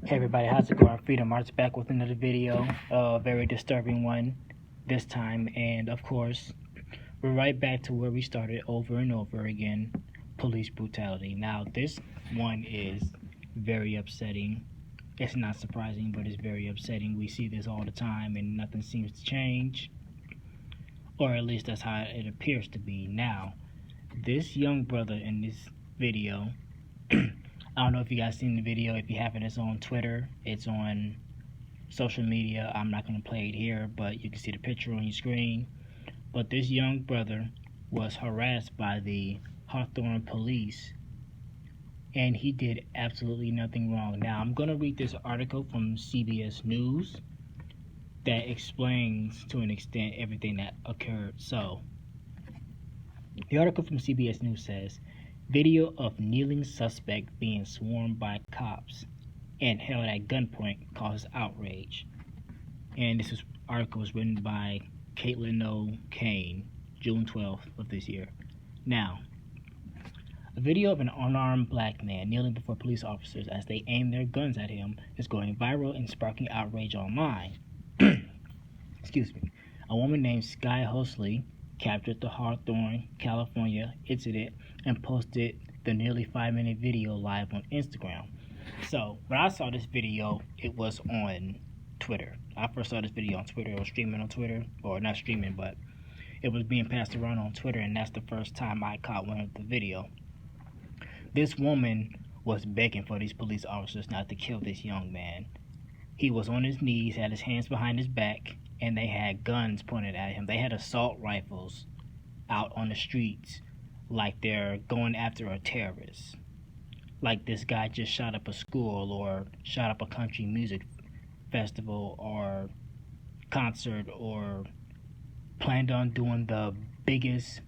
Hey everybody, how's it going? Freedom Arts back with another video, a very disturbing one this time, and of course, we're right back to where we started over and over again, police brutality. Now, this one is very upsetting. It's not surprising, but it's very upsetting. We see this all the time and nothing seems to change, or at least that's how it appears to be. Now, this young brother in this video, I don't know if you guys seen the video. If you haven't, it's on Twitter. It's on social media. I'm not going to play it here, but you can see the picture on your screen. But this young brother was harassed by the Hawthorne police, and he did absolutely nothing wrong. Now, I'm going to read this article from CBS News that explains, to an extent, everything that occurred. So, the article from CBS News says, video of kneeling suspect being swarmed by cops and held at gunpoint causes outrage. And this article was written by Caitlin O'Kane, June 12th of this year. Now, a video of an unarmed black man kneeling before police officers as they aim their guns at him is going viral and sparking outrage online. Excuse me. A woman named Sky Hosley captured the Hawthorne, California incident and posted the nearly 5-minute video live on Instagram. So, when I saw this video, it was on Twitter. I first saw this video on Twitter. It was streaming on Twitter, or not streaming, but it was being passed around on Twitter, and that's the first time I caught one of the video. This woman was begging for these police officers not to kill this young man. He was on his knees, had his hands behind his back, and they had guns pointed at him. They had assault rifles out on the streets like they're going after a terrorist. Like this guy just shot up a school or shot up a country music festival or concert or planned on doing the biggest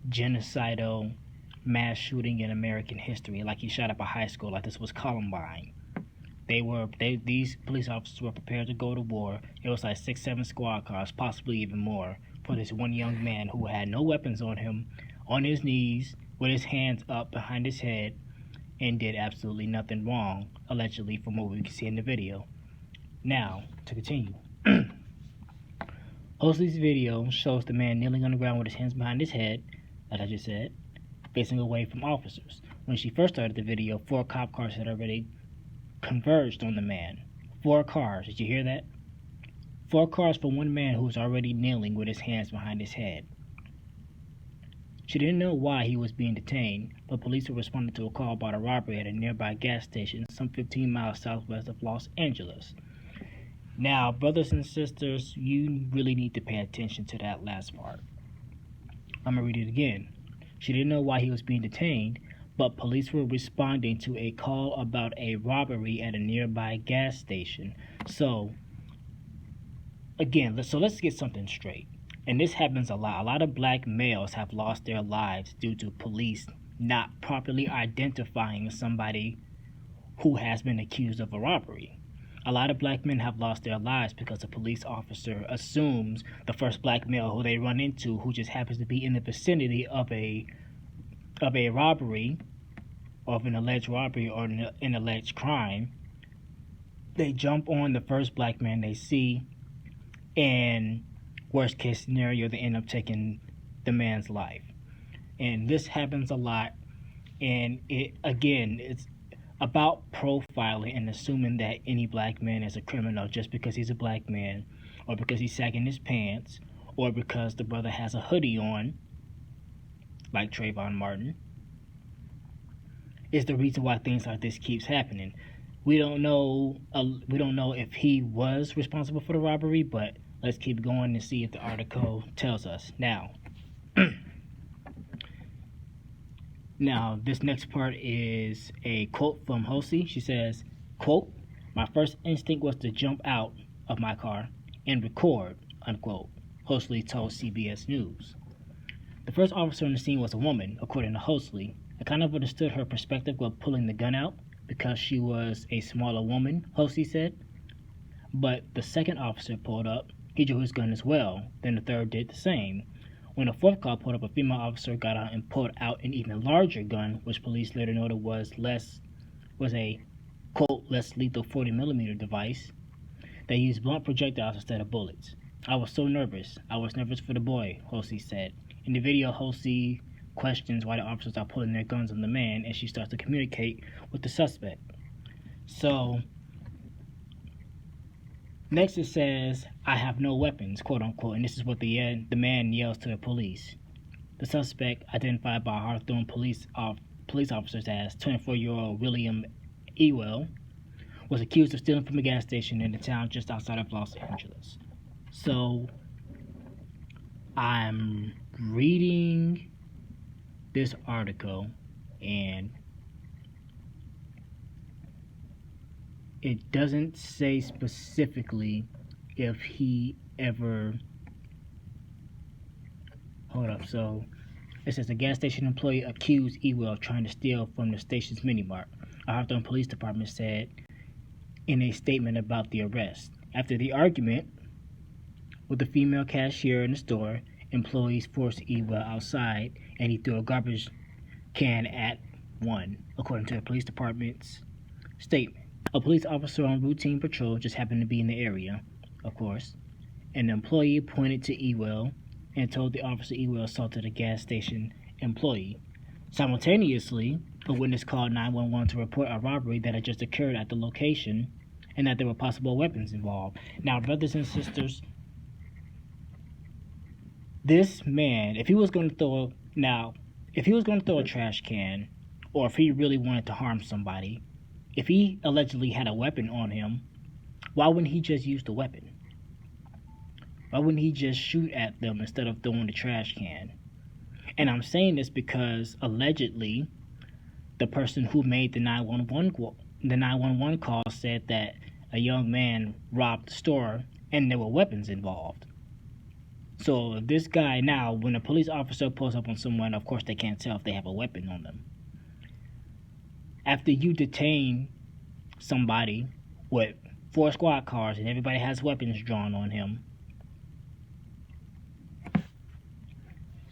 genocidal mass shooting in American history. Like he shot up a high school, like this was Columbine. These police officers were prepared to go to war. It was like 6-7 squad cars, possibly even more, for this one young man who had no weapons on him, on his knees, with his hands up behind his head, and did absolutely nothing wrong, allegedly, from what we can see in the video. Now, to continue. Hosley's video shows the man kneeling on the ground with his hands behind his head, as I just said, facing away from officers. When she first started the video, 4 cop cars had already converged on the man. 4 cars. Did you hear that? 4 cars for one man who was already kneeling with his hands behind his head. She didn't know why he was being detained, but police were responding to a call about a robbery at a nearby gas station some 15 miles southwest of Los Angeles. Now, brothers and sisters, you really need to pay attention to that last part. I'm going to read it again. She didn't know why he was being detained, but police were responding to a call about a robbery at a nearby gas station. So, again, let's get something straight. And this happens a lot. A lot of black males have lost their lives due to police not properly identifying somebody who has been accused of a robbery. A lot of black men have lost their lives because a police officer assumes the first black male who they run into, who just happens to be in the vicinity of a robbery, of an alleged robbery or an alleged crime, they jump on the first black man they see, and worst case scenario, they end up taking the man's life. And this happens a lot, and it's about profiling and assuming that any black man is a criminal just because he's a black man, or because he's sagging his pants, or because the brother has a hoodie on, like Trayvon Martin, is the reason why things like this keeps happening. We don't know if he was responsible for the robbery, but let's keep going and see if the article tells us. Now, this next part is a quote from Hosley. She says, quote, "My first instinct was to jump out of my car and record," unquote, Hosley told CBS News. The first officer on the scene was a woman, according to Hosley. I kind of understood her perspective of pulling the gun out because she was a smaller woman, Hosley said. But the second officer pulled up. He drew his gun as well. Then the third did the same. When a fourth car pulled up, a female officer got out and pulled out an even larger gun, which police later noted was a quote, less lethal 40mm device that used blunt projectiles instead of bullets. I was so nervous. I was nervous for the boy, Hosey said. In the video, Hosey questions why the officers are pulling their guns on the man, and she starts to communicate with the suspect. So, next it says, I have no weapons, quote unquote, and this is what the man yells to the police. The suspect, identified by Hawthorne police officers as 24-year-old William Ewell, was accused of stealing from a gas station in the town just outside of Los Angeles. So, I'm reading this article, and it doesn't say specifically if he ever... Hold up, so it says a gas station employee accused Ewell of trying to steal from the station's mini-mart. A Hawthorne Police Department said in a statement about the arrest. After the argument with the female cashier in the store, employees forced Ewell outside and he threw a garbage can at one, according to the police department's statement. A police officer on routine patrol just happened to be in the area, of course. An employee pointed to Ewell and told the officer Ewell assaulted a gas station employee. Simultaneously, a witness called 911 to report a robbery that had just occurred at the location and that there were possible weapons involved. Now, brothers and sisters, this man, if he was going to throw a trash can, or if he really wanted to harm somebody, if he allegedly had a weapon on him, why wouldn't he just use the weapon? Why wouldn't he just shoot at them instead of throwing the trash can? And I'm saying this because allegedly, the person who made the 911 call said that a young man robbed the store and there were weapons involved. So this guy now, when a police officer pulls up on someone, of course they can't tell if they have a weapon on them. After you detain somebody with 4 squad cars and everybody has weapons drawn on him,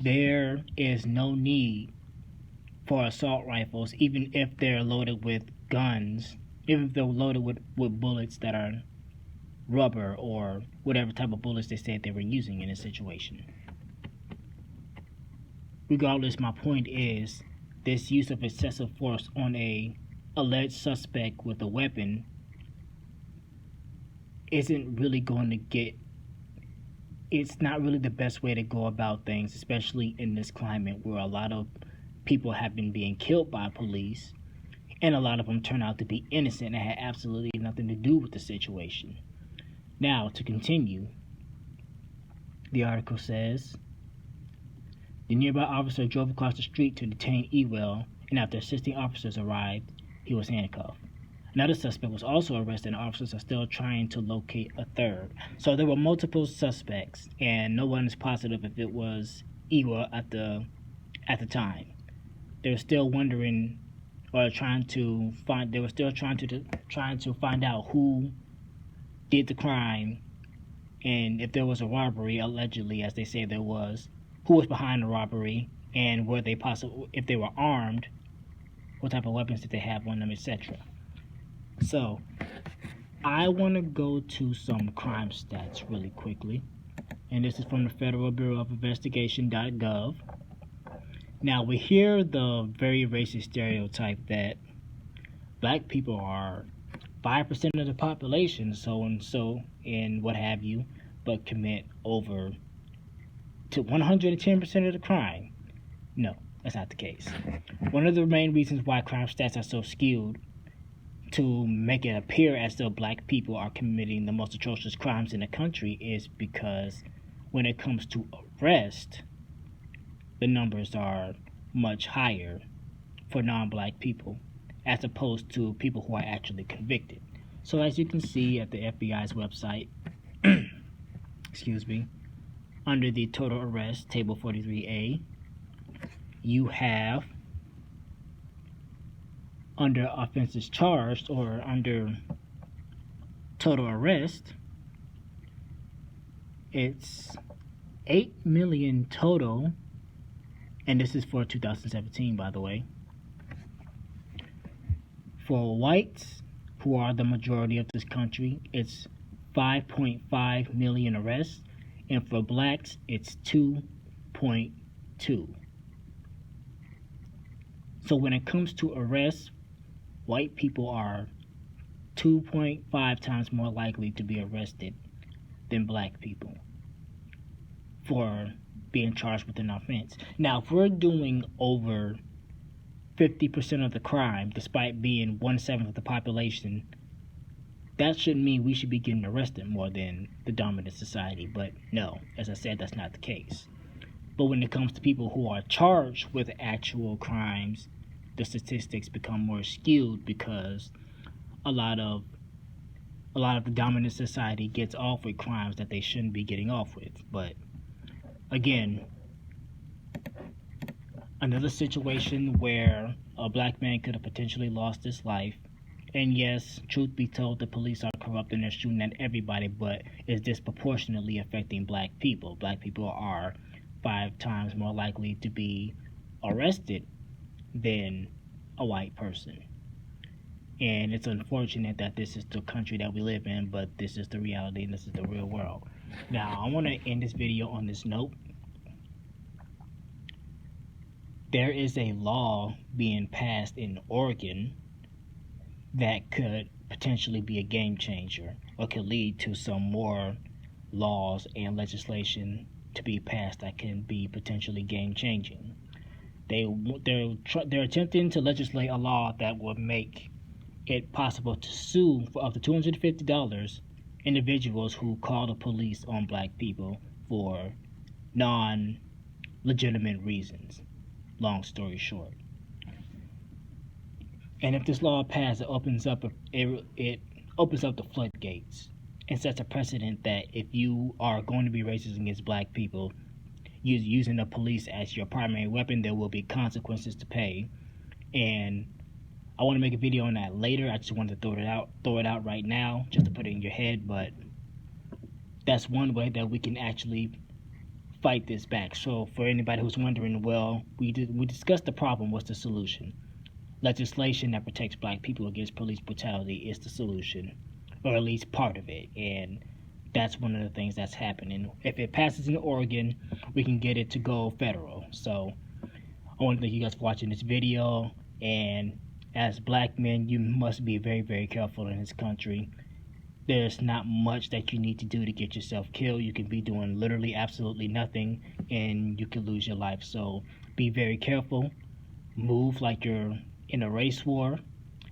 there is no need for assault rifles, even if they're loaded with guns, even if they're loaded with bullets that are rubber or whatever type of bullets they said they were using in a situation. Regardless, my point is this use of excessive force on a alleged suspect with a weapon isn't really going to get... It's not really the best way to go about things, especially in this climate where a lot of people have been being killed by police, and a lot of them turn out to be innocent and had absolutely nothing to do with the situation. Now, to continue, the article says, the nearby officer drove across the street to detain Ewell, and after assisting officers arrived, he was handcuffed. Another suspect was also arrested, and officers are still trying to locate a third. So there were multiple suspects, and no one is positive if it was Ewell at the time. They're still wondering, or trying to find. They were still trying to find out who did the crime, and if there was a robbery, allegedly, as they say there was, who was behind the robbery, and were they possible, if they were armed, what type of weapons did they have on them, etc. So, I want to go to some crime stats really quickly, and this is from the Federal Bureau of Investigation.gov. Now, we hear the very racist stereotype that black people are 5% of the population, so and so, and what have you, but commit over to 110% of the crime. No, that's not the case. One of the main reasons why crime stats are so skewed to make it appear as though black people are committing the most atrocious crimes in the country is because when it comes to arrest, the numbers are much higher for non-black people as opposed to people who are actually convicted. So as you can see at the FBI's website, excuse me, under the total arrest, table 43A, you have under offenses charged, or under total arrest, it's 8 million total, and this is for 2017, by the way, for whites who are the majority of this country, it's 5.5 million arrests, and for blacks, it's 2.2. So when it comes to arrests, white people are 2.5 times more likely to be arrested than black people for being charged with an offense. Now, if we're doing over 50% of the crime, despite being 1/7 of the population, that should mean we should be getting arrested more than the dominant society. But no, as I said, that's not the case. But when it comes to people who are charged with actual crimes, the statistics become more skewed because a lot of the dominant society gets off with crimes that they shouldn't be getting off with. But again, another situation where a black man could have potentially lost his life. And yes, truth be told, the police are corrupt and they're shooting at everybody, but it's disproportionately affecting black people. Black people are 5 times more likely to be arrested than a white person. And it's unfortunate that this is the country that we live in, but this is the reality and this is the real world. Now, I want to end this video on this note. There is a law being passed in Oregon that could potentially be a game changer, or could lead to some more laws and legislation to be passed that can be potentially game changing. They're attempting to legislate a law that would make it possible to sue for up to $250 individuals who call the police on black people for non-legitimate reasons. Long story short. And if this law passes, it opens up the floodgates and sets a precedent that if you are going to be racist against black people, using the police as your primary weapon, there will be consequences to pay. And I want to make a video on that later. I just wanted to throw it out right now, just to put it in your head. But that's one way that we can actually fight this back. So for anybody who's wondering, well, we discussed the problem. What's the solution? Legislation that protects black people against police brutality is the solution, or at least part of it. And that's one of the things that's happening. If it passes in Oregon, we can get it to go federal. So I want to thank you guys for watching this video. And as black men, you must be very, very careful in this country. There's not much that you need to do to get yourself killed. You can be doing literally absolutely nothing and you can lose your life. So be very careful. Move like you're in a race war.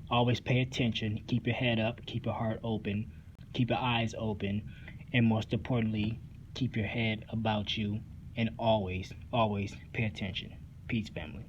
Always pay attention. Keep your head up. Keep your heart open. Keep your eyes open. And most importantly, keep your head about you. And always, always pay attention. Peace, family.